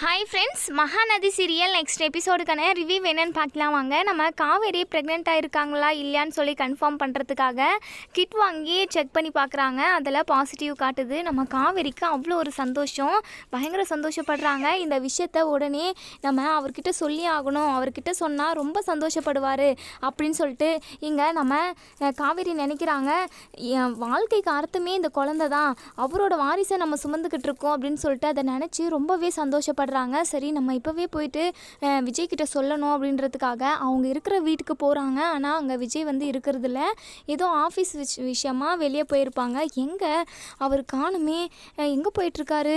Hi friends, Mahanadi serial next எபிசோடுக்கான review என்னன்னு பார்க்கலாம் வாங்க. நம்ம காவேரி ப்ரெக்னெண்ட்டாக இருக்காங்களா இல்லையான்னு சொல்லி கன்ஃபார்ம் பண்ணுறதுக்காக கிட் வாங்கி செக் பண்ணி பார்க்குறாங்க. அதில் பாசிட்டிவ் காட்டுது. நம்ம காவேரிக்கு அவ்வளோ ஒரு சந்தோஷம், பயங்கர சந்தோஷப்படுறாங்க. இந்த விஷயத்த உடனே நம்ம அவர்கிட்ட சொல்லி ஆகணும், அவர்கிட்ட சொன்னால் ரொம்ப சந்தோஷப்படுவார் அப்படின்னு சொல்லிட்டு இங்கே நம்ம காவேரி நினைக்கிறாங்க. என் வாழ்க்கைக்கு அர்த்தமே இந்த குழந்தை தான், அவரோட வாரிசை நம்ம சுமந்துக்கிட்டு இருக்கோம் அப்படின்னு சொல்லிட்டு அதை நினச்சி ரொம்பவே சந்தோஷப்படுறாங்க. சரி, நம்ம இப்போவே போயிட்டு விஜய் கிட்ட சொல்லணும் அப்படின்றதுக்காக அவங்க இருக்கிற வீட்டுக்கு போகிறாங்க. ஆனால் அங்கே விஜய் வந்து இருக்கிறதில்ல, ஏதோ ஆஃபீஸ் விஷயமாக வெளியே போயிருப்பாங்க. எங்கே அவர் காணுமே, எங்கே போயிட்டுருக்காரு,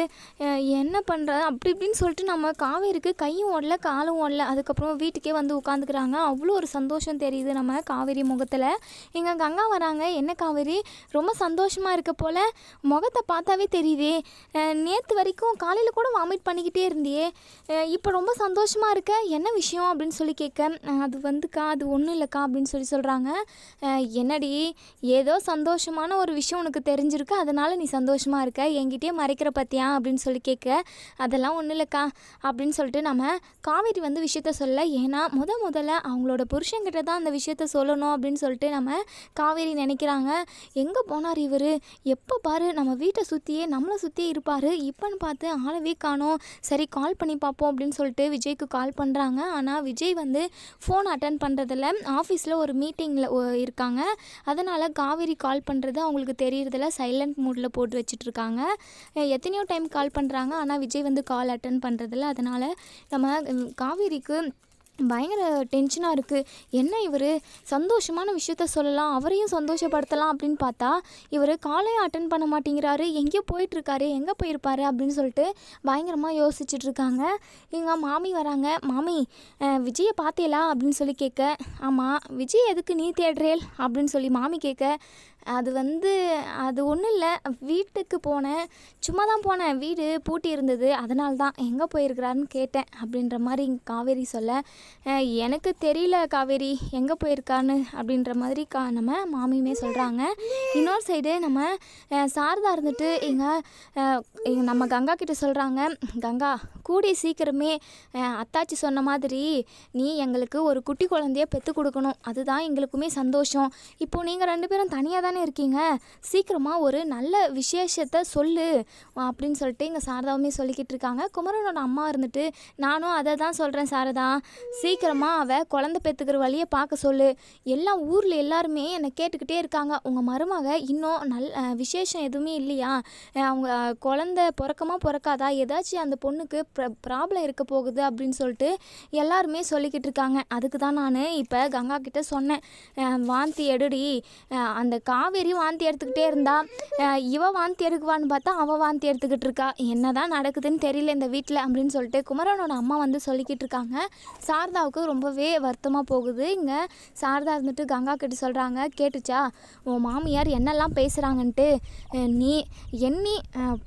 என்ன பண்ணுறாரு அப்படி இப்படின்னு சொல்லிட்டு நம்ம காவேரிக்கு கையும் ஓடல காலும் ஓடல. அதுக்கப்புறம் வீட்டுக்கே வந்து உட்காந்துக்கிறாங்க. அவ்வளோ ஒரு சந்தோஷம் தெரியுது நம்ம காவேரி முகத்தில். எங்கள் கங்கா வராங்க. என்ன காவேரி, ரொம்ப சந்தோஷமாக இருக்க போல், முகத்தை பார்த்தாவே தெரியுதே, நேற்று வரைக்கும் காலையில் கூட வாமிட் பண்ணிக்கிட்டே இருந்தியே, இப்போ ரொம்ப சந்தோஷமாக இருக்க, என்ன விஷயம் அப்படின்னு சொல்லி கேட்க, அது வந்துக்கா அது ஒன்றும் இல்லைக்கா அப்படின்னு சொல்கிறாங்க. என்னடி, ஏதோ சந்தோஷமான ஒரு விஷயம் உனக்கு தெரிஞ்சிருக்கு, அதனால் நீ சந்தோஷமாக இருக்க, என்கிட்டயே மறைக்கிற பற்றியா அப்படின்னு சொல்லி கேட்க, அதெல்லாம் ஒன்றும் இல்லைக்கா அப்படின்னு சொல்லிட்டு நம்ம காவேரி வந்து விஷயத்த சொல்ல. ஏன்னா முதல்ல அவங்களோட புருஷன்கிட்ட தான் அந்த விஷயத்த சொல்லணும் அப்படின்னு சொல்லிட்டு நம்ம காவேரி நினைக்கிறாங்க. எங்கே போனார் இவர், எப்போ பாரு நம்ம வீட்டை சுற்றியே நம்மளை சுற்றியே இருப்பார், இப்போன்னு பார்த்து ஆளவே காணோம், சரி கால் பண்ணி பார்ப்போம் அப்படின்னு சொல்லிட்டு விஜய்க்கு கால் பண்ணுறாங்க. ஆனால் விஜய் வந்து ஃபோன் அட்டன் பண்ணுறதில்ல, ஆஃபீஸில் ஒரு மீட்டிங்கில் இருக்காங்க. அதனால் காவேரி கால் பண்ணுறது அவங்களுக்கு தெரியறதில்ல, சைலண்ட் மூடில் போட்டு வச்சிட்ருக்காங்க. எத்தனையோ டைம் கால் பண்ணுறாங்க, ஆனால் விஜய் வந்து கால் அட்டன் பண்ணுறதில்ல. அதனால் நம்ம காவேரிக்கு பயங்கர டென்ஷனாக இருக்குது. என்ன இவர் சந்தோஷமான விஷயத்த சொல்லலாம், அவரையும் சந்தோஷப்படுத்தலாம் அப்படின்னு பார்த்தா இவர் காலையும் அட்டன் பண்ண மாட்டேங்கிறாரு, எங்கேயோ போயிட்டுருக்காரு, எங்கே போயிருப்பார் அப்படின்னு சொல்லிட்டு பயங்கரமாக யோசிச்சுட்ருக்காங்க. எங்கள் மாமி வராங்க. மாமி, விஜயை பார்த்தேலா அப்படின்னு சொல்லி கேட்க, ஆமாம் விஜய் எதுக்கு நீ தேடுறேல் அப்படின்னு சொல்லி மாமி கேட்க, அது ஒன்றும் இல்லை, வீட்டுக்கு போனேன், சும்மா தான் போனேன், வீடு பூட்டி இருந்தது, அதனால தான் எங்கே போயிருக்கிறாருன்னு கேட்டேன் அப்படின்ற மாதிரி காவேரி சொல்ல, எனக்கு தெரியல காவேரி எங்கே போயிருக்கான்னு அப்படின்ற மாதிரி நம்ம மாமியுமே சொல்கிறாங்க. இன்னொரு சைடு நம்ம சாரதா இருந்துட்டு நம்ம கங்கா கிட்ட சொல்கிறாங்க, கங்கா கூடிய சீக்கிரமே அத்தாச்சி சொன்ன மாதிரி நீ எங்களுக்கு ஒரு குட்டி குழந்தைய பெற்று கொடுக்கணும், அதுதான் எங்களுக்குமே சந்தோஷம். இப்போது நீங்கள் 2 பேரும் தனியாக தானே இருக்கீங்க, சீக்கிரமாக ஒரு நல்ல விசேஷத்தை சொல்லு அப்படின்னு சொல்லிட்டு இங்கே சாரதாவுமே சொல்லிக்கிட்டு இருக்காங்க. குமரனோட அம்மா இருந்துட்டு, நானும் அதை தான் சொல்கிறேன் சாரதா, சீக்கிரமாக அவள் குழந்தை பெற்றுக்கிற வழியை பார்க்க சொல்லு, எல்லாம் ஊரில் எல்லாருமே என்னை கேட்டுக்கிட்டே இருக்காங்க, உங்கள் மருமக இன்னும் விசேஷம் எதுவுமே இல்லையா, அவங்க குழந்தை பிறக்காதா, ஏதாச்சும் அந்த பொண்ணுக்கு ப்ராப்ளம் இருக்க போகுது அப்படின்னு சொல்லிட்டு எல்லாருமே சொல்லிக்கிட்டு இருக்காங்க. அதுக்கு தான் நான் இப்போ கங்கா கிட்ட சொன்னேன், வாந்தி எடுடி, அந்த காவேரி வாந்தி எடுத்துக்கிட்டே இருந்தா, இவ வாந்தி எடுக்குவான்னு பார்த்தா அவள் வாந்தி எடுத்துக்கிட்டு இருக்கா, என்ன தான் நடக்குதுன்னு தெரியல இந்த வீட்டில் அப்படின்னு சொல்லிட்டு குமரனோட அம்மா வந்து சொல்லிக்கிட்டு இருக்காங்க. சாரதாவுக்கு ரொம்பவே வருத்தமாக போகுது. இங்கே சாரதா இருந்துட்டு கங்கா கிட்ட சொல்கிறாங்க, கேட்டுச்சா உன் மாமியார் என்னெல்லாம் பேசுகிறாங்கன்ட்டு, நீ எண்ணி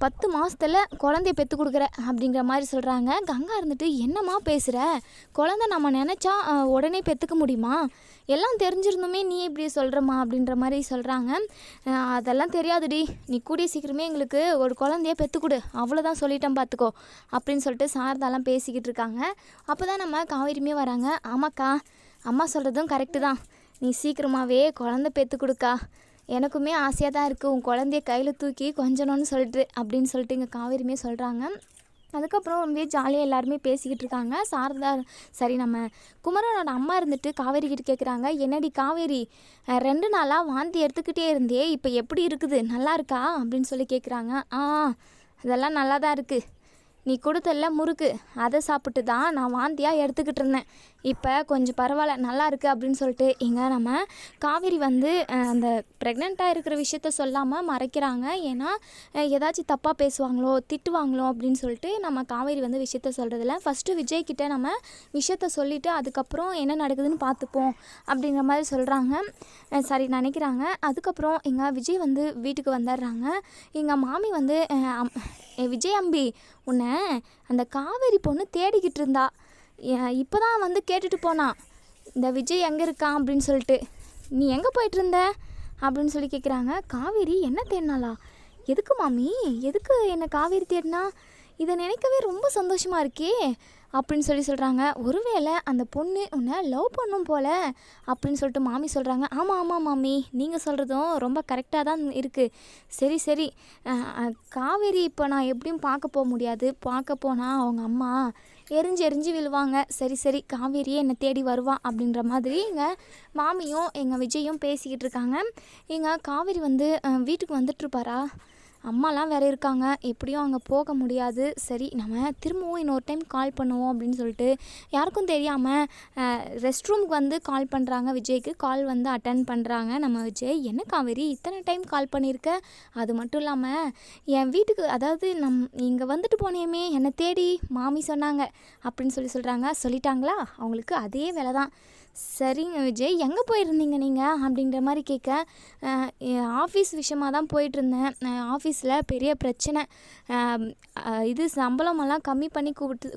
10 மாதத்தில் குழந்தைய பெற்று கொடுக்குற அப்படிங்கிற மாதிரி சொல்கிறாங்க. கங்கா இருந்துட்டு, என்னம்மா பேசுகிற, குழந்தை நம்ம நினச்சா உடனே பெற்றுக்க முடியுமா, எல்லாம் தெரிஞ்சிருந்துமே நீ இப்படி சொல்கிறம்மா அப்படின்ற மாதிரி சொல்கிறாங்க. அதெல்லாம் தெரியாதுடி, நீ கூடிய சீக்கிரமே எங்களுக்கு ஒரு குழந்தைய பெற்றுக்கொடு, அவ்வளோதான் சொல்லிட்டேன் பார்த்துக்கோ அப்படின்னு சொல்லிட்டு சாரதாலாம் பேசிக்கிட்டு இருக்காங்க. அப்போ தான் நம்ம காவேரியுமே வராங்க. ஆமாக்கா, அம்மா சொல்கிறதும் கரெக்டு தான், நீ சீக்கிரமாகவே குழந்தை பெற்று கொடுக்கா, எனக்குமே ஆசையாக தான் இருக்குது உன் குழந்தைய கையில் தூக்கி கொஞ்சணும்னு சொல்லிட்டு அப்படின்னு சொல்லிட்டு இங்கே காவேரியுமே சொல்கிறாங்க. அதுக்கப்புறம் ரொம்ப ஜாலியாக எல்லாருமே பேசிக்கிட்டு இருக்காங்க. சாரதா சரி நம்ம குமரனோட அம்மா இருந்துட்டு காவேரி கிட்ட கேட்குறாங்க, என்னடி காவேரி 2 நாளாக வாந்தி எடுத்துக்கிட்டே இருந்தே, இப்போ எப்படி இருக்குது, நல்லா இருக்கா அப்படின்னு சொல்லி கேட்குறாங்க. அதெல்லாம் நல்லா தான் இருக்குது, நீ கொடுத்தல்ல முறுக்கு அதை சாப்பிட்டு தான் நான் வாந்தியாக எடுத்துக்கிட்டு இருந்தேன், இப்போ கொஞ்சம் பரவாயில்ல நல்லா இருக்குது அப்படின்னு சொல்லிட்டு இங்கே நம்ம காவேரி வந்து அந்த ப்ரெக்னெண்ட்டாக இருக்கிற விஷயத்த சொல்லாமல் மறைக்கிறாங்க. ஏன்னா ஏதாச்சும் தப்பாக பேசுவாங்களோ திட்டுவாங்களோ அப்படின்னு சொல்லிட்டு நம்ம காவேரி வந்து விஷயத்த சொல்கிறதில்ல. ஃபஸ்ட்டு விஜய்கிட்ட நம்ம விஷயத்த சொல்லிவிட்டு அதுக்கப்புறம் என்ன நடக்குதுன்னு பார்த்துப்போம் அப்படிங்கிற மாதிரி சொல்கிறாங்க. சரி நினைக்கிறாங்க. அதுக்கப்புறம் எங்கள் விஜய் வந்து வீட்டுக்கு வந்துடுறாங்க. எங்கள் மாமி வந்து, விஜய் அம்பி உன்னை அந்த காவேரி பொண்ணு தேடிக்கிட்டு இருந்தா, இப்போ தான் வந்து கேட்டுட்டு போனான், இந்த விஜய் எங்கே இருக்கான் அப்படின்னு சொல்லிட்டு, நீ எங்கே போயிட்டுருந்த அப்படின்னு சொல்லி கேட்குறாங்க. காவேரி என்ன தேடினாளா, எதுக்கு மாமி, எதுக்கு என்னை காவேரி தேடினா, இதை நினைக்கவே ரொம்ப சந்தோஷமாக இருக்கே அப்படின்னு சொல்கிறாங்க. ஒருவேளை அந்த பொண்ணு உன்னை லவ் பண்ணும் போல் அப்படின்னு சொல்லிட்டு மாமி சொல்கிறாங்க. ஆமாம் ஆமாம் மாமி, நீங்கள் சொல்கிறதும் ரொம்ப கரெக்டாக தான் இருக்குது. சரி சரி, காவேரி இப்போ நான் எப்படியும் பார்க்க போக முடியாது. பார்க்க போனால் அவங்க அம்மா எரிஞ்சு விழுவாங்க. சரி சரி, காவேரியே என்னை தேடி வருவா அப்படின்ற மாதிரி எங்கள் மாமியும் எங்கள் விஜயும் பேசிக்கிட்டு இருக்காங்க. எங்கள் காவேரி வந்து வீட்டுக்கு வந்துட்டுருப்பாரா? அம்மாலாம் வேறு இருக்காங்க, எப்படியும் அங்கே போக முடியாது. சரி, நம்ம திரும்பவும் இன்னொரு டைம் கால் பண்ணுவோம் அப்படின்னு சொல்லிட்டு யாருக்கும் தெரியாமல் ரெஸ்ட் ரூமுக்கு வந்து கால் பண்ணுறாங்க. விஜய்க்கு கால் வந்து அட்டன் பண்ணுறாங்க நம்ம விஜய். என்ன காவேரி இத்தனை டைம் கால் பண்ணியிருக்க? அது மட்டும் இல்லாமல் என் வீட்டுக்கு, அதாவது இங்கே வந்துட்டு போனேமே என்னை தேடி மாமி சொன்னாங்க அப்படின்னு சொல்கிறாங்க. சொல்லிட்டாங்களா? அவங்களுக்கு அதே வேலை தான். சரிங்க விஜய், எங்கே போயிருந்தீங்க நீங்கள் அப்படின்ற மாதிரி கேட்க, ஆஃபீஸ் விஷயமாக தான் போயிட்டுருந்தேன். ஆஃபீஸில் பெரிய பிரச்சனை, இது சம்பளமெல்லாம் கம்மி பண்ணி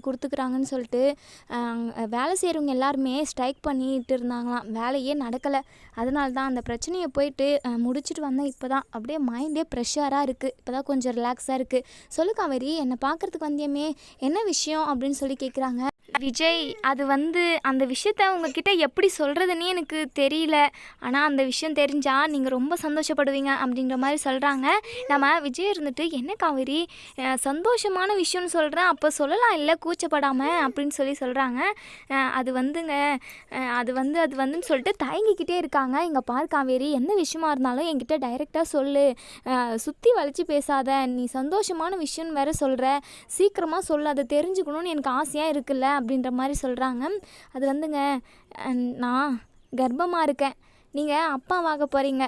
கொடுத்துக்குறாங்கன்னு சொல்லிட்டு வேலை செய்கிறவங்க எல்லாருமே ஸ்ட்ரைக் பண்ணிட்டு இருந்தாங்களாம். வேலையே நடக்கலை. அதனால தான் அந்த பிரச்சனையை போயிட்டு முடிச்சுட்டு வந்தேன். இப்போ தான் அப்படியே மைண்டே ப்ரெஷராக இருக்குது. இப்போ தான் கொஞ்சம் ரிலாக்ஸாக இருக்குது. சொல்லு காவேரி, என்னை பார்க்குறதுக்கு வந்தியமே, என்ன விஷயம் அப்படின்னு சொல்லி கேட்குறாங்க. விஜய், அது வந்து அந்த விஷயத்த உங்ககிட்ட எப்படி சொல்கிறதுன்னே எனக்கு தெரியல. ஆனால் அந்த விஷயம் தெரிஞ்சால் நீங்கள் ரொம்ப சந்தோஷப்படுவீங்க அப்படின்ற மாதிரி சொல்கிறாங்க. நம்ம விஜய் இருந்துட்டு, என்ன காவேரி சந்தோஷமான விஷயம்னு சொல்கிறேன், அப்போ சொல்லலாம் இல்லை கூச்சப்படாமல் அப்படின்னு சொல்கிறாங்க. அது வந்துங்க, அது வந்துன்னு சொல்லிட்டு தயங்கிக்கிட்டே இருக்காங்க. இங்கே பார் காவேரி, எந்த விஷயமா இருந்தாலும் என்கிட்ட டைரெக்டாக சொல்லு, சுற்றி வளைச்சி பேசாத. நீ சந்தோஷமான விஷயம்னு வேறு சொல்கிற, சீக்கிரமாக சொல்லு, அதை தெரிஞ்சுக்கணும்னு எனக்கு ஆசையாக இருக்குல்ல அப்படின்ற மாதிரி சொல்கிறாங்க. அது வந்துங்க, நான் கர்ப்பமாக இருக்கேன், நீங்கள் அப்பாவாக போகிறீங்க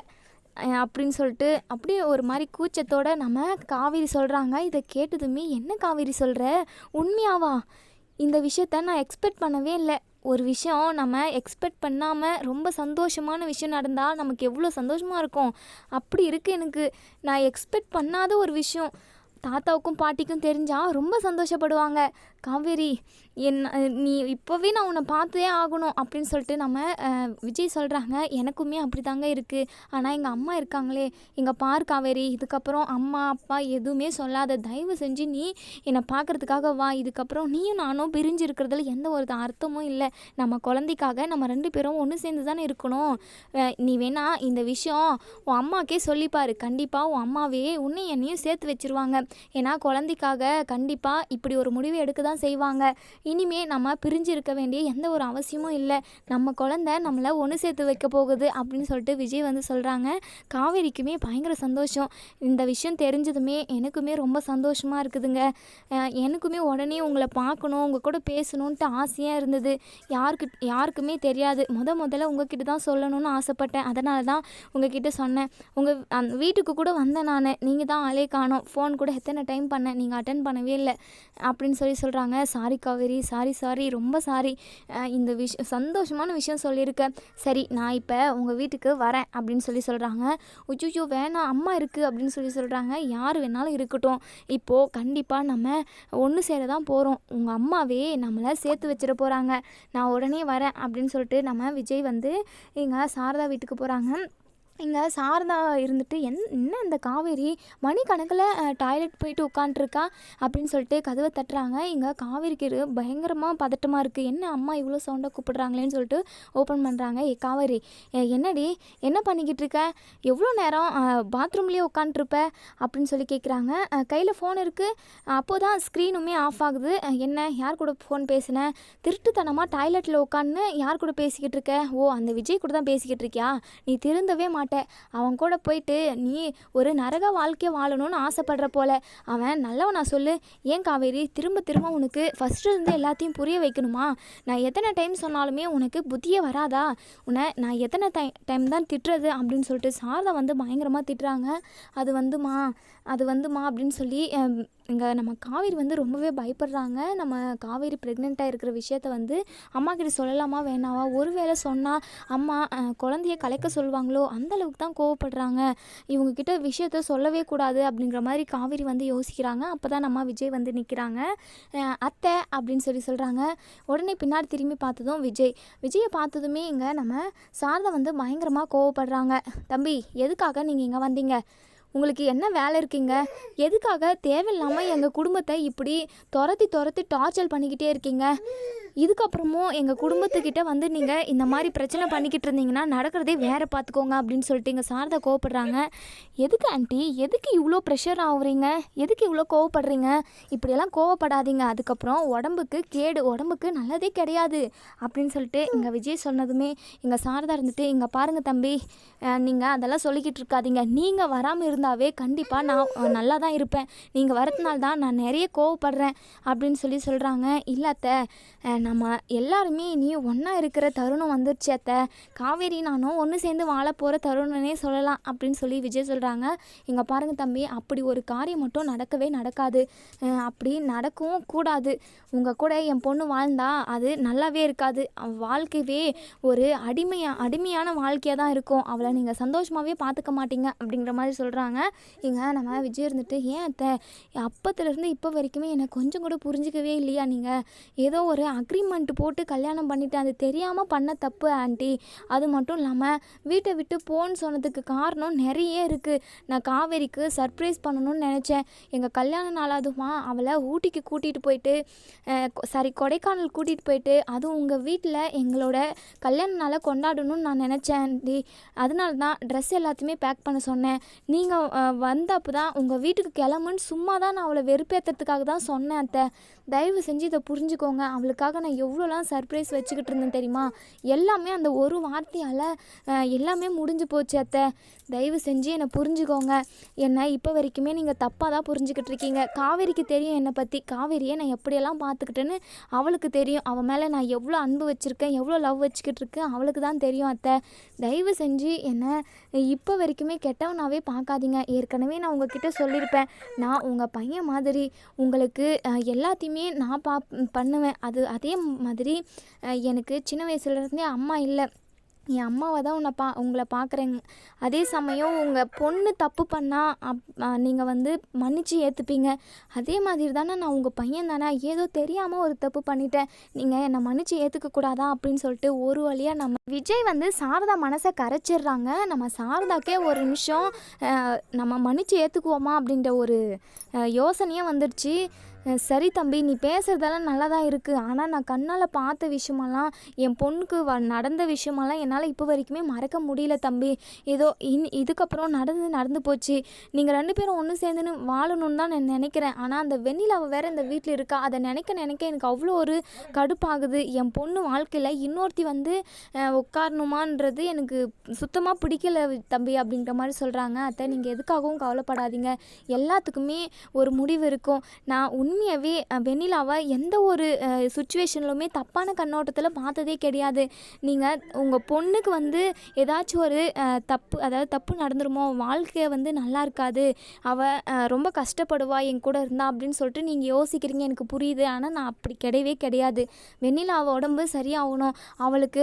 அப்படின்னு சொல்லிட்டு அப்படியே ஒரு மாதிரி கூச்சத்தோடு நம்ம காவேரி சொல்கிறாங்க. இதை கேட்டதுமே, என்ன காவேரி சொல்கிற, உண்மையாவா? இந்த விஷயத்த நான் எக்ஸ்பெக்ட் பண்ணவே இல்லை. ஒரு விஷயம் நம்ம எக்ஸ்பெக்ட் பண்ணாமல் ரொம்ப சந்தோஷமான விஷயம் நடந்தால் நமக்கு எவ்வளோ சந்தோஷமாக இருக்கும். அப்படி இருக்குது எனக்கு. நான் எக்ஸ்பெக்ட் பண்ணாத ஒரு விஷயம் தாத்தாவுக்கும் பாட்டிக்கும் தெரிஞ்சால் ரொம்ப சந்தோஷப்படுவாங்க. காவேரி, நீ இப்போவே நான் உன்னை பார்த்தே ஆகணும் அப்படின்னு சொல்லிட்டு நம்ம விஜய் சொல்கிறாங்க. எனக்குமே அப்படி தாங்க இருக்குது. ஆனால் எங்கள் அம்மா இருக்காங்களே, எங்கள் பார் காவேரி, இதுக்கப்புறம் அம்மா அப்பா எதுவுமே சொல்லாத, தயவு செஞ்சு நீ என்னை பார்க்குறதுக்காக வா. இதுக்கப்புறம் நீயும் நானும் பிரிஞ்சு இருக்கிறதுல எந்த ஒரு அர்த்தமும் இல்லை. நம்ம குழந்தைக்காக நம்ம 2 பேரும் ஒன்று சேர்ந்து தானே இருக்கணும். நீ வேணா இந்த விஷயம் உன் அம்மாக்கே சொல்லிப்பார். கண்டிப்பாக உன் அம்மாவே உன்னை என்னையும் சேர்த்து வச்சுருவாங்க. ஏன்னா குழந்தைக்காக கண்டிப்பாக இப்படி ஒரு முடிவு எடுக்க தான் செய்வாங்க. இனிமே நம்ம பிரிஞ்சு இருக்க வேண்டிய எந்த ஒரு அவசியமும் இல்லை. நம்ம குழந்தை நம்மளை ஒன்று சேர்த்து வைக்க போகுது அப்படின்னு சொல்லிட்டு விஜய் வந்து சொல்கிறாங்க. காவேரிக்குமே பயங்கர சந்தோஷம். இந்த விஷயம் தெரிஞ்சதுமே எனக்குமே ரொம்ப சந்தோஷமாக இருக்குதுங்க. எனக்குமே உடனே உங்களை பார்க்கணும், உங்கள் கூட பேசணுன்ட்டு ஆசையாக இருந்தது. யாருக்குமே தெரியாது. முதல்ல உங்ககிட்ட தான் சொல்லணும்னு ஆசைப்பட்டேன். அதனால தான் உங்ககிட்ட சொன்னேன். உங்கள் வீட்டுக்கு கூட வந்தேன் நான். நீங்கள் தான் ஆளே காணோம். ஃபோன் கூட எத்தனை டைம் பண்ணேன், நீங்கள் அட்டன் பண்ணவே இல்லை அப்படின்னு சொல்கிறாங்க. சாரி காவேரி, சாரி, ரொம்ப சாரி. இந்த சந்தோஷமான விஷயம் சொல்லியிருக்கேன். சரி, நான் இப்போ உங்கள் வீட்டுக்கு வரேன் அப்படின்னு சொல்கிறாங்க. உச்சுச்சோ வேணாம், அம்மா இருக்குது அப்படின்னு சொல்கிறாங்க. யார் வேணாலும் இருக்கட்டும், இப்போது கண்டிப்பாக நம்ம ஒன்று சேர தான் போகிறோம். உங்கள் அம்மாவே நம்மளை சேர்த்து வச்சிட போகிறாங்க. நான் உடனே வரேன் அப்படின்னு சொல்லிட்டு நம்ம விஜய் வந்து எங்கள் சாரதா வீட்டுக்கு போகிறாங்க. இங்கே சாரதா இருந்துட்டு என்ன இந்த காவேரி மணிக்கணக்கில் டாய்லெட் போயிட்டு உட்காண்ட்ருக்கா அப்படின்னு சொல்லிட்டு கதவை தட்டுறாங்க. இங்கே காவேரிக்கு பயங்கரமாக பதட்டமாக இருக்குது. என்ன அம்மா இவ்வளோ சவுண்டாக கூப்பிடுறாங்களேன்னு சொல்லிட்டு ஓப்பன் பண்ணுறாங்க. காவேரி, என்னடி என்ன பண்ணிக்கிட்டு இருக்க? எவ்வளோ நேரம் பாத்ரூம்லேயே உட்காண்ட்ருப்ப அப்படின்னு சொல்லி கேட்குறாங்க. கையில் ஃபோன் இருக்குது, அப்போது தான் ஸ்க்ரீனுமே ஆஃப் ஆகுது. என்ன, யார் கூட ஃபோன் பேசினேன்? திருட்டுத்தனமாக டாய்லெட்டில் உட்காந்து யார் கூட பேசிக்கிட்டு இருக்க? ஓ, அந்த விஜய் கூட தான் பேசிக்கிட்டு இருக்கியா? நீ திருந்தவே அவன் கூட போயிட்டு நீ ஒரு நரக வாழ்க்கையை வாழணும்னு ஆசைப்படுற போல. அவன் நல்லவனா சொல்லு? ஏன் காவேரி திரும்ப உனக்கு ஃபஸ்ட்டு இருந்து எல்லாத்தையும் புரிய வைக்கணுமா? நான் எத்தனை டைம் சொன்னாலுமே உனக்கு புத்தியே வராதா? உன்னை நான் எத்தனை டைம் தான் திட்டுறது அப்படின்னு சொல்லிட்டு சாரதா வந்து பயங்கரமாக திட்டுறாங்க. அது வந்துமா அப்படின்னு சொல்லி இங்கே நம்ம காவேரி வந்து ரொம்பவே பயப்படுறாங்க. நம்ம காவேரி ப்ரெக்னெண்ட்டாக இருக்கிற விஷயத்த வந்து அம்மா கிட்ட சொல்லலாமா வேணாவா? ஒருவேளை சொன்னால் அம்மா குழந்தைய கலைக்க சொல்லுவாங்களோ, அந்த அளவுக்கு தான் கோவப்படுறாங்க. இவங்கக்கிட்ட விஷயத்த சொல்லவே கூடாது அப்படிங்கிற மாதிரி காவேரி வந்து யோசிக்கிறாங்க. அப்போ தான் நம்ம விஜய் வந்து நிற்கிறாங்க. அத்தை அப்படின்னு சொல்கிறாங்க. உடனே பின்னாடி திரும்பி பார்த்ததும் விஜயை பார்த்ததுமே இங்கே நம்ம சாரதா வந்து பயங்கரமாக கோவப்படுறாங்க. தம்பி, எதுக்காக நீங்கள் இங்கே வந்தீங்க? உங்களுக்கு என்ன வேலை இருக்குங்க? எதுக்காக தேவையில்லாமல் எங்கள் குடும்பத்தை இப்படி துரத்தி டார்ச்சர் பண்ணிக்கிட்டே இருக்கீங்க? இதுக்கப்புறமும் எங்கள் குடும்பத்துக்கிட்ட வந்து நீங்கள் இந்த மாதிரி பிரச்சனை பண்ணிக்கிட்டு இருந்தீங்கன்னா நடக்கிறதே வேறு பார்த்துக்கோங்க அப்படின்னு சொல்லிட்டு எங்கள் சாரதா கோவப்படுறாங்க. எதுக்கு ஆண்டி, எதுக்கு இவ்வளோ ப்ரெஷர் ஆகுறீங்க? எதுக்கு இவ்வளோ கோவப்படுறீங்க? இப்படியெல்லாம் கோவப்படாதீங்க, அதுக்கப்புறம் உடம்புக்கு கேடு, உடம்புக்கு நல்லதே கிடையாது அப்படின்னு சொல்லிட்டு எங்கள் விஜய் சொன்னதுமே எங்கள் சாரதா இருந்துட்டு, இங்கே பாருங்கள் தம்பி, நீங்கள் அதெல்லாம் சொல்லிக்கிட்டு இருக்காதீங்க. நீங்கள் வராமல் இருந்தாவே கண்டிப்பாக நான் நல்லா தான் இருப்பேன். நீங்கள் வரதுனால தான் நான் நிறைய கோவப்படுறேன் அப்படின்னு சொல்கிறாங்க. இல்லை அத்தை, நம்ம எல்லாருமே இனி ஒன்றா இருக்கிற தருணம் வந்துருச்சு அத்தை. காவேரி நானும் ஒன்று சேர்ந்து வாழ போகிற தருணம்னே சொல்லலாம் அப்படின்னு சொல்லி விஜய் சொல்கிறாங்க. இங்கே பாருங்கள் தம்பி, அப்படி ஒரு காரியம் மட்டும் நடக்கவே நடக்காது. அப்படி நடக்கவும் கூடாது. உங்கள் கூட என் பொண்ணு வாழ்ந்தா அது நல்லாவே இருக்காது. வாழ்க்கையே ஒரு அடிமையான வாழ்க்கையாக தான் இருக்கும். அவளை நீங்கள் சந்தோஷமாகவே பார்த்துக்க மாட்டீங்க அப்படிங்கிற மாதிரி சொல்கிறாங்க. இங்கே நம்ம விஜய் இருந்துட்டு, ஏன் அத்தை, அப்பத்துலேருந்து இப்போ வரைக்குமே எனக்கு கொஞ்சம் கூட புரிஞ்சிக்கவே இல்லையா? நீங்கள் ஏதோ ஒரு அக்ரிமெண்ட் போட்டு கல்யாணம் பண்ணிவிட்டு அது தெரியாமல் பண்ண தப்பு ஆண்டி. அது மட்டும் இல்லாமல் வீட்டை விட்டு போன்னு சொன்னதுக்கு காரணம் நிறைய இருக்குது. நான் காவேரிக்கு சர்ப்ரைஸ் பண்ணணும்னு நினச்சேன். எங்கள் கல்யாண நாளாதுமா அவளை ஊட்டிக்கு கூட்டிகிட்டு போயிட்டு கொடைக்கானல் கூட்டிகிட்டு போயிட்டு அதுவும் உங்கள் வீட்டில் எங்களோட கல்யாண நாளை கொண்டாடணும்னு நான் நினச்சேன் ஆண்டி. அதனால தான் ட்ரெஸ் எல்லாத்தையுமே பேக் பண்ண சொன்னேன். நீங்கள் வந்தப்போ தான் உங்கள் வீட்டுக்கு கிளம்புன்னு சும்மா தான் நான் அவளை வெறுப்பேற்றுறதுக்காக தான் சொன்னேன் அத்தை. தயவு செஞ்சு இதை புரிஞ்சுக்கோங்க. அவளுக்காக நான் எவ்வளோலாம் சர்ப்ரைஸ் வச்சுக்கிட்டு இருந்தேன் தெரியுமா? எல்லாமே அந்த ஒரு வார்த்தையால் எல்லாமே முடிஞ்சு போச்சு அத்தை. தயவு செஞ்சு என்னை புரிஞ்சுக்கோங்க. என்னை இப்போ வரைக்குமே நீங்கள் தப்பாக தான் புரிஞ்சுக்கிட்டு இருக்கீங்க. காவேரிக்கு தெரியும் என்னை பற்றி. காவேரியை நான் எப்படியெல்லாம் பார்த்துக்கிட்டேன்னு அவளுக்கு தெரியும். அவள் மேலே நான் எவ்வளோ அன்பு வச்சுருக்கேன், எவ்வளோ லவ் வச்சுக்கிட்டு இருக்கேன் அவளுக்கு தான் தெரியும் அத்தை. தயவு செஞ்சு என்னை இப்போ வரைக்குமே கெட்டவனாகவே பார்க்காதீங்க. ஏற்கனவே நான் உங்ககிட்ட சொல்லியிருப்பேன், நான் உங்கள் பையன் மாதிரி உங்களுக்கு எல்லாத்தையுமே நான் பண்ணுவேன். அதே மாதிரி எனக்கு சின்ன வயசுலேருந்தே அம்மா இல்லை. என் அம்மாவை தான் உங்களை பார்க்குறேங்க. அதே சமயம் உங்கள் பொண்ணு தப்பு பண்ணால் நீங்கள் வந்து மன்னிச்சு ஏற்றுப்பீங்க. அதே மாதிரி தானே நான் உங்கள் பையன் தானே, ஏதோ தெரியாமல் ஒரு தப்பு பண்ணிட்டேன், நீங்கள் என்னை மன்னிச்சு ஏற்றுக்கக்கூடாதா அப்படின்னு சொல்லிட்டு ஒரு வழியாக நம்ம விஜய் வந்து சாரதா மனசை கரைச்சிடுறாங்க. நம்ம சாரதாக்கே ஒரு நிமிஷம் நம்ம மன்னிச்சு ஏற்றுக்குவோமா அப்படின்ற ஒரு யோசனையே வந்துடுச்சு. சரி தம்பி, நீ பேசுகிறதெல்லாம் நல்லா தான் இருக்குது. ஆனால் நான் கண்ணால் பார்த்த விஷயமெல்லாம், என் பொண்ணுக்கு நடந்த விஷயமெல்லாம் என்னால் இப்போ வரைக்குமே மறக்க முடியல தம்பி. ஏதோ இதுக்கப்புறம் நடந்து போச்சு. நீங்கள் 2 பேரும் ஒன்று சேர்ந்துன்னு வாழணும்னு தான் நான் நினைக்கிறேன். ஆனால் அந்த வெண்ணிலாவை வேறு இந்த வீட்டில் இருக்கா. அதை நினைக்க எனக்கு அவ்வளோ ஒரு கடுப்பாகுது. என் பொண்ணு வாழ்க்கையில் இன்னொருத்தி வந்து உட்காரணுமான்றது எனக்கு சுத்தமாக பிடிக்கல தம்பி அப்படின்ற மாதிரி சொல்கிறாங்க. அத்தை, நீங்கள் எதுக்காகவும் கவலைப்படாதீங்க. எல்லாத்துக்குமே ஒரு முடிவு இருக்கும். நான் உண்மையாகவே வெண்ணிலாவை எந்த ஒரு சுச்சுவேஷன்லுமே தப்பான கண்ணோட்டத்தில் பார்த்ததே கிடையாது. நீங்கள் உங்கள் பொண்ணுக்கு வந்து ஏதாச்சும் ஒரு தப்பு நடந்துருமோ, வாழ்க்கை வந்து நல்லா இருக்காது, அவள் ரொம்ப கஷ்டப்படுவா என் கூட இருந்தா அப்படின்னு சொல்லிட்டு நீங்கள் யோசிக்கிறீங்க, எனக்கு புரியுது. ஆனால் நான் அப்படி கிடையாது. வெண்ணிலாவை உடம்பு சரியாகணும். அவளுக்கு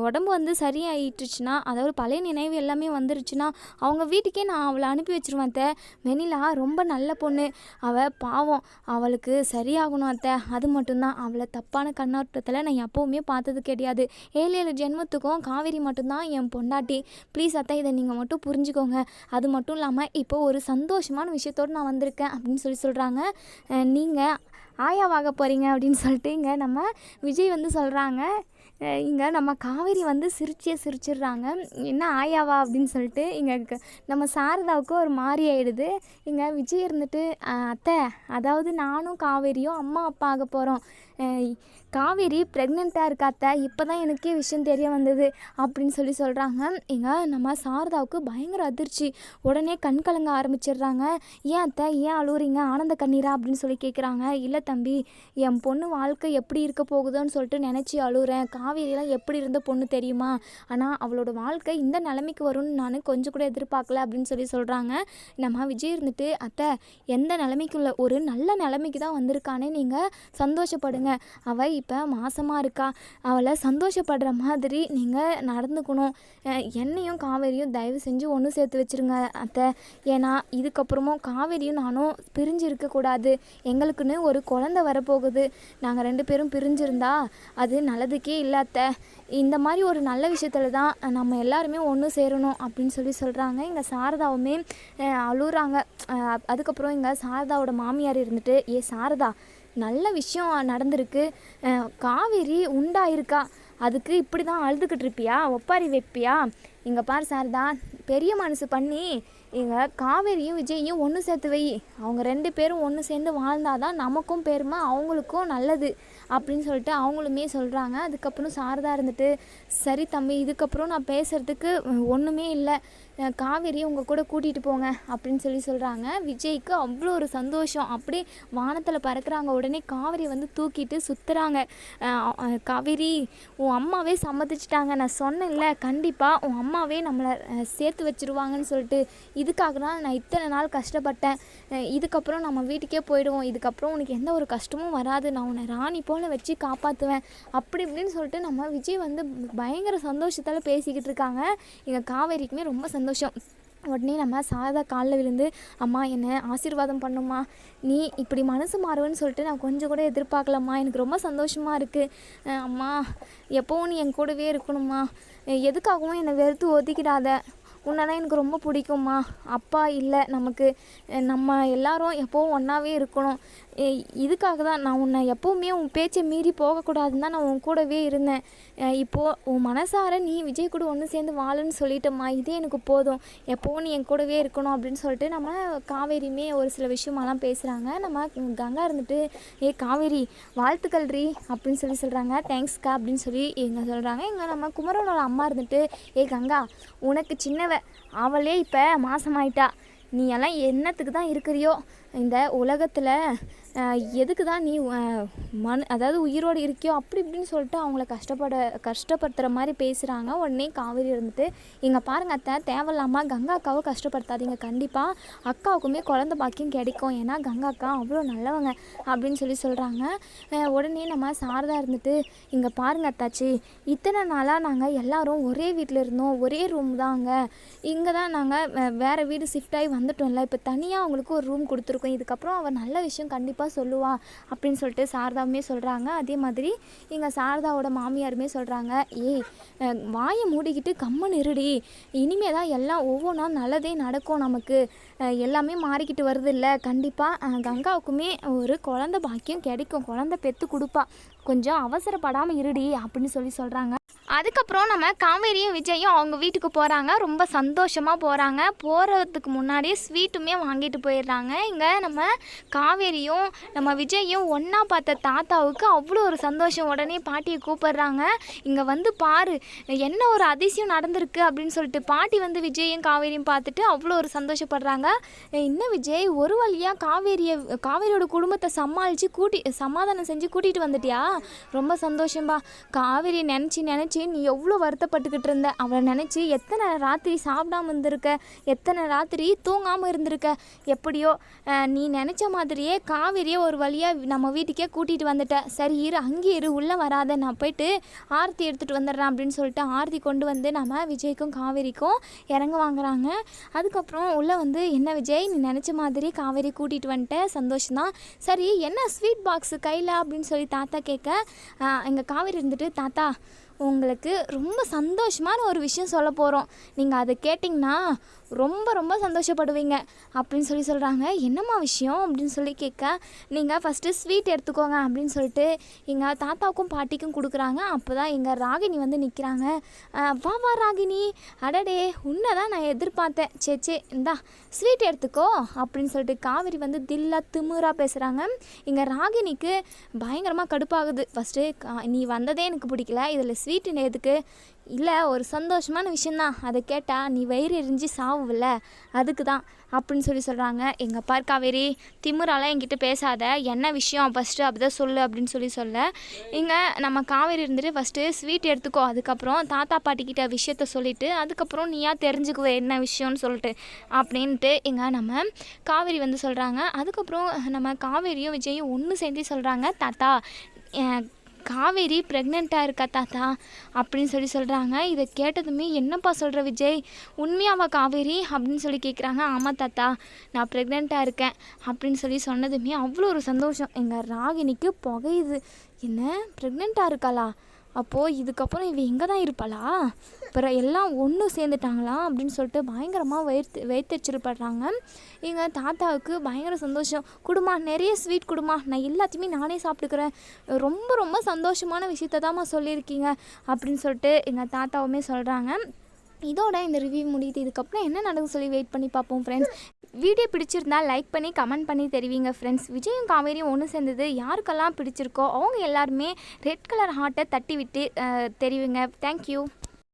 உடம்பு வந்து சரியாயிட்டுச்சுன்னா, அதாவது பழைய நினைவு எல்லாமே வந்துருச்சுன்னா அவங்க வீட்டுக்கே நான் அவளை அனுப்பி வச்சுருவேன் அத்தை. வெண்ணிலா ரொம்ப நல்ல பொண்ணு, அவள் பாவம், அவளுக்கு சரியாகணும் அத்தை. அது மட்டும்தான். அவளை தப்பான கண்ணோட்டத்தில் நான் எப்போவுமே பார்த்தது கிடையாது. 7 ஜென்மத்துக்கும் காவேரி மட்டும்தான் என் பொண்டாட்டி. ப்ளீஸ் அத்தை, இதை நீங்கள் மட்டும் புரிஞ்சுக்கோங்க. அது மட்டும் இல்லாமல் இப்போ ஒரு சந்தோஷமான விஷயத்தோடு நான் வந்திருக்கேன் அப்படின்னு சொல்கிறாங்க. நீங்கள் ஆயாவாக போகிறீங்க அப்படின்னு சொல்லிட்டு இங்கே நம்ம விஜய் வந்து சொல்கிறாங்க. இங்கே நம்ம காவேரி வந்து சிரிச்சிடுறாங்க. என்ன ஆயாவா அப்படின்னு சொல்லிட்டு இங்கே நம்ம சாரதாவுக்கு ஒரு மாதிரி ஆகிடுது. இங்கே விஜய் இருந்துட்டு, அத்தை, அதாவது நானும் காவேரியும் அம்மா அப்பா ஆக போகிறோம். காவேரி ப்ரெக்னெண்ட்டாக இருக்கா அத்தை, இப்போ தான் எனக்கே விஷயம் தெரிய வந்தது அப்படின்னு சொல்கிறாங்க. இங்கே நம்ம சாரதாவுக்கு பயங்கர அதிர்ச்சி. உடனே கண் கலங்க ஆரம்பிச்சிடுறாங்க. ஏன் அத்தை, ஏன் அழுவுறீங்க, ஆனந்த கண்ணீரா அப்படின்னு சொல்லி கேட்குறாங்க. இல்லை தம்பி, என் பொண்ணு வாழ்க்கை எப்படி இருக்க போகுதோன்னு சொல்லிட்டு நினச்சி அழுகிறேன். காவேரியெலாம் எப்படி இருந்த பொண்ணு தெரியுமா, ஆனால் அவளோட வாழ்க்கை இந்த நிலைமைக்கு வரும்னு நான் கொஞ்சம் கூட எதிர்பார்க்கல அப்படின்னு சொல்கிறாங்க. நம்ம விஜய் இருந்துட்டு, அத்தை, எந்த நிலைமைக்குள்ள ஒரு நல்ல நிலைமைக்கு தான் வந்திருக்கானே, நீங்கள் சந்தோஷப்படுங்க. அவள் இப்போ மாசமாக இருக்கா, அவளை சந்தோஷப்படுற மாதிரி நீங்கள் நடந்துக்கணும். என்னையும் காவேரியும் தயவு செஞ்சு ஒன்று சேர்த்து வச்சுருங்க அத்தை. ஏன்னா இதுக்கப்புறமும் காவேரியும் நானும் பிரிஞ்சு இருக்கக்கூடாது. எங்களுக்குன்னு ஒரு குழந்தை வரப்போகுது, நாங்கள் 2 பேரும் பிரிஞ்சிருந்தா அது நல்லதுக்கே இல்லாத, இந்த மாதிரி ஒரு நல்ல விஷயத்தில் தான் நம்ம எல்லாருமே ஒன்று சேரணும் அப்படின்னு சொல்கிறாங்க. எங்கள் சாரதாவுமே அழுகுறாங்க. அதுக்கப்புறம் எங்கள் சாரதாவோட மாமியார் இருந்துட்டு, சாரதா நல்ல விஷயம் நடந்திருக்கு, காவேரி உண்டாயிருக்கா, அதுக்கு இப்படி தான் அழுதுகிட்டு இருப்பியா, ஒப்பாரி வைப்பியா? இங்கே பார் சாரதா, பெரிய மனசு பண்ணி எங்கள் காவேரியும் விஜயையும் ஒன்று சேர்த்து வை, அவங்க 2 பேரும் ஒன்று சேர்ந்து வாழ்ந்தாதான் நமக்கும் பெருமை, அவங்களுக்கும் நல்லது அப்படின்னு சொல்லிட்டு அவங்களுமே சொல்கிறாங்க. அதுக்கப்புறம் சாரதா இருந்துட்டு, சரி தம்பி, இதுக்கப்புறம் நான் பேசுகிறதுக்கு ஒன்றுமே இல்லை, காவேரி உங்கள் கூட கூட்டிகிட்டு போங்க அப்படின்னு சொல்கிறாங்க. விஜய்க்கு அவ்வளோ ஒரு சந்தோஷம், அப்படியே வானத்தில் பறக்கிறாங்க. உடனே காவேரி வந்து தூக்கிட்டு சுற்றுறாங்க. காவேரி, உன் அம்மாவே சம்மதிச்சிட்டாங்க, நான் சொன்னேன்ல கண்டிப்பாக உன் அம்மாவே நம்மளை சேர்த்து வச்சுருவாங்கன்னு சொல்லிட்டு, இதுக்காக தான் நான் இத்தனை நாள் கஷ்டப்பட்டேன், இதுக்கப்புறம் நம்ம வீட்டுக்கே போயிடுவோம், இதுக்கப்புறம் உனக்கு எந்த ஒரு கஷ்டமும் வராது, நான் உன்னை ராணி போல் வச்சு காப்பாற்றுவேன் அப்படி இப்படின்னு சொல்லிட்டு நம்ம விஜய் வந்து பயங்கர சந்தோஷத்தால் பேசிக்கிட்டு இருக்காங்க. எங்கள் காவேரிக்குமே ரொம்ப சந்தோஷம். உடனே நம்ம சாரதா காலில் விழுந்து, அம்மா என்னை ஆசீர்வாதம் பண்ணுமா, நீ இப்படி மனசு மாறுவேன்னு சொல்லிட்டு நான் கொஞ்சம் கூட எதிர்பார்க்கலம்மா, எனக்கு ரொம்ப சந்தோஷமாக இருக்குது, அம்மா எப்போவும் நீ என் கூடவே இருக்கணும்மா, எதுக்காகவும் என்னை வெறுத்து ஒதுக்கிடாத, உன்னெல்லாம் எனக்கு ரொம்ப பிடிக்கும்மா, அப்பா இல்லை நமக்கு, நம்ம எல்லாரும் எப்போவும் ஒன்றாவே இருக்கணும், இதுக்காக தான் நான் உன்னை எப்போவுமே உன் பேச்சை மீறி போகக்கூடாதுன்னு தான் நான் உன் கூடவே இருந்தேன், இப்போது உன் மனசார நீ விஜய் கூட ஒன்று சேர்ந்து வாழுன்னு சொல்லிட்டம்மா, இதே எனக்கு போதும், எப்போவும் நீ என் கூடவே இருக்கணும் அப்படின்னு சொல்லிட்டு நம்ம காவேரியுமே ஒரு சில விஷயமெல்லாம் பேசுகிறாங்க. நம்ம கங்கா இருந்துட்டு, காவேரி வாழ்த்துக்கள்ரி அப்படின்னு சொல்கிறாங்க. தேங்க்ஸ்க்கா அப்படின்னு சொல்லி எங்கே சொல்கிறாங்க. எங்கே நம்ம குமரனோட அம்மா இருந்துட்டு, கங்கா உனக்கு சின்னவ, அவளே இப்போ மாசமாயிட்டா, நீ எல்லாம் என்னத்துக்கு தான் இருக்கிறியோ இந்த உலகத்தில், எதுக்கு தான் நீ அதாவது உயிரோடு இருக்கியோ அப்படி இப்படின்னு சொல்லிட்டு அவங்கள கஷ்டப்படுத்துகிற மாதிரி பேசுகிறாங்க. உடனே காவேரி இருந்துட்டு, இங்கே பாருங்கள் அத்தை, தேவையில்லாமல் கங்கா அக்காவை கஷ்டப்படுத்தாதீங்க, கண்டிப்பாக அக்காவுக்குமே குழந்த பாக்கியம் கிடைக்கும், ஏன்னா கங்கா அக்கா அவ்வளோ நல்லவங்க அப்படின்னு சொல்கிறாங்க. உடனே நம்ம சாரதா இருந்துட்டு, இங்கே பாருங்கள் அத்தாச்சி, இத்தனை நாளாக நாங்கள் எல்லோரும் ஒரே வீட்டில் இருந்தோம், ஒரே ரூம் தாங்க, இங்கே தான் நாங்கள் வேறு வீடு ஷிஃப்ட் ஆகி வந்துட்டோம்ல, இப்போ தனியாக அவங்களுக்கு ஒரு ரூம் கொடுத்துருக்கோம், இதுக்கப்புறம் அவள் நல்ல விஷயம் கண்டிப்பாக சொல்லுவா அப்படின்னு சொல்லிட்டு சாரதாவுமே சொல்கிறாங்க. அதே மாதிரி எங்கள் சாரதாவோட மாமியாருமே சொல்கிறாங்க, வாயை மூடிக்கிட்டு கம்மன் இருடி, இனிமே தான் எல்லாம் ஒவ்வொன்றா நல்லதே நடக்கும், நமக்கு எல்லாமே மாறிக்கிட்டு வருது இல்லை, கண்டிப்பாக கங்காவுக்குமே ஒரு குழந்த பாக்கியம் கிடைக்கும், குழந்தை பெற்று கொடுப்பா, கொஞ்சம் அவசரப்படாமல் இருடி அப்படின்னு சொல்கிறாங்க. அதுக்கப்புறம் நம்ம காவேரியும் விஜயும் அவங்க வீட்டுக்கு போகிறாங்க. ரொம்ப சந்தோஷமாக போகிறாங்க. போகிறதுக்கு முன்னாடியே ஸ்வீட்டுமே வாங்கிட்டு போயிடுறாங்க. இங்கே நம்ம காவேரியும் நம்ம விஜயும் ஒன்றா பார்த்த தாத்தாவுக்கு அவ்வளோ ஒரு சந்தோஷம். உடனே பாட்டியை கூப்பிடுறாங்க, இங்கே வந்து பாரு என்ன ஒரு அதிசயம் நடந்திருக்கு அப்படின்னு சொல்லிட்டு. பாட்டி வந்து விஜயும் காவேரியும் பார்த்துட்டு அவ்வளோ ஒரு சந்தோஷப்படுறாங்க. இன்னும் விஜய் ஒரு வழியாக காவேரியோட குடும்பத்தை சமாதானம் செஞ்சு கூட்டிகிட்டு வந்துட்டியா, ரொம்ப சந்தோஷம்பா, காவேரியை நினச்சி நீ எவ்வளோ வருத்தப்பட்டுக்கிட்டு இருந்த, அவளை நினச்சி எத்தனை ராத்திரி சாப்பிடாமல் இருந்திருக்க, எத்தனை ராத்திரி தூங்காமல் இருந்திருக்க, எப்படியோ நீ நினச்ச மாதிரியே காவேரியை ஒரு வழியாக நம்ம வீட்டுக்கே கூட்டிகிட்டு வந்துட்ட, சரி இரு அங்கே இரு, உள்ளே வராத, நான் போயிட்டு ஆர்த்தி எடுத்துகிட்டு வந்துடுறேன் அப்படின்னு சொல்லிட்டு ஆர்த்தி கொண்டு வந்து நம்ம விஜய்க்கும் காவேரிக்கும் இறங்க வாங்குறாங்க. அதுக்கப்புறம் உள்ளே வந்து, என்ன விஜய் நீ நினச்ச மாதிரி காவேரி கூட்டிகிட்டு வந்துட்ட, சந்தோஷம்தான், சரி என்ன ஸ்வீட் பாக்ஸு கையில் அப்படின்னு சொல்லி தாத்தா கேட்க, எங்கள் காவேரி இருந்துட்டு, தாத்தா உங்களுக்கு ரொம்ப சந்தோஷமான ஒரு விஷயம் சொல்ல போகிறோம், நீங்கள் அதை கேட்டிங்கன்னா ரொம்ப ரொம்ப சந்தோஷப்படுவீங்க அப்படின்னு சொல்கிறாங்க. என்னம்மா விஷயம் அப்படின்னு சொல்லி கேட்க, நீங்கள் ஃபஸ்ட்டு ஸ்வீட் எடுத்துக்கோங்க அப்படின்னு சொல்லிட்டு எங்கள் தாத்தாவுக்கும் பாட்டிக்கும் கொடுக்குறாங்க. அப்போ தான் எங்கள் ராகினி வந்து நிற்கிறாங்க. வா ராகினி, அடடே உன்னை தான் நான் எதிர்பார்த்தேன், சே இந்தா ஸ்வீட் எடுத்துக்கோ அப்படின்னு சொல்லிட்டு காவேரி வந்து தில்லா திமுறாக பேசுகிறாங்க. எங்கள் ராகினிக்கு பயங்கரமாக கடுப்பாகுது. ஃபஸ்ட்டு நீ வந்ததே எனக்கு பிடிக்கல, இதில் ஸ்வீட்டு எதுக்கு, இல்லை ஒரு சந்தோஷமான விஷயந்தான், அதை கேட்டால் நீ வயிறு எரிஞ்சு சாவுவில்ல, அதுக்கு தான் அப்படின்னு சொல்கிறாங்க. எங்கள் பார் காவேரி, திமுறாலாம் என்கிட்ட பேசாத, என்ன விஷயம் ஃபஸ்ட்டு அப்படி தான் சொல்லு அப்படின்னு சொல்ல, இங்கே நம்ம காவேரி இருந்துட்டு ஃபஸ்ட்டு ஸ்வீட் எடுத்துக்கோ, அதுக்கப்புறம் தாத்தா பாட்டிக்கிட்ட விஷயத்த சொல்லிவிட்டு அதுக்கப்புறம் நீயா தெரிஞ்சுக்குவே என்ன விஷயம்னு சொல்லிட்டு அப்படின்ட்டு எங்கள் நம்ம காவேரி வந்து சொல்கிறாங்க. அதுக்கப்புறம் நம்ம காவேரியும் விஜயும் ஒன்று சேர்ந்து சொல்கிறாங்க, தாத்தா காவேரி ப்ரெக்னெண்ட்டாக இருக்கா தாத்தா அப்படின்னு சொல்கிறாங்க. இதை கேட்டதுமே என்னப்பா சொல்கிற விஜய், உண்மையாவா காவேரி அப்படின்னு கேட்குறாங்க. ஆமாம் தாத்தா, நான் ப்ரெக்னெண்ட்டாக இருக்கேன் அப்படின்னு சொன்னதுமே அவ்வளோ ஒரு சந்தோஷம். எங்கள் ராகினிக்கு புகையுது. என்ன ப்ரெக்னெண்ட்டாக இருக்காளா? அப்போது இதுக்கப்புறம் இவ எங்கே தான் இருப்பாளா? அப்புறம் எல்லாம் ஒன்று சேர்ந்துட்டாங்களா அப்படின்னு பயங்கரமாக வயிற்றுச்சல்படுறாங்க. எங்கள் தாத்தாவுக்கு பயங்கர சந்தோஷம். குடுமா, நிறைய ஸ்வீட் குடுமா, நான் எல்லாத்தையுமே நானே சாப்பிட்டுக்கிறேன், ரொம்ப ரொம்ப சந்தோஷமான விஷயத்த தான்மா சொல்லியிருக்கீங்க அப்படின்னு எங்கள் தாத்தாவுமே சொல்கிறாங்க. இதோட இந்த ரிவ்யூ முடியுது. இதுக்கப்புறம் என்ன நடக்கும் வெயிட் பண்ணி பார்ப்போம் ஃப்ரெண்ட்ஸ். வீடியோ பிடிச்சிருந்தா லைக் பண்ணி கமெண்ட் பண்ணி தெரிவிங்க ஃப்ரெண்ட்ஸ். விஜயும் காவேரியும் ஒன்று சேர்ந்தது யாருக்கெல்லாம் பிடிச்சிருக்கோ அவங்க எல்லாருமே ரெட் கலர் ஹார்ட்டை தட்டி விட்டு தெரிவிங்க. தேங்க்யூ.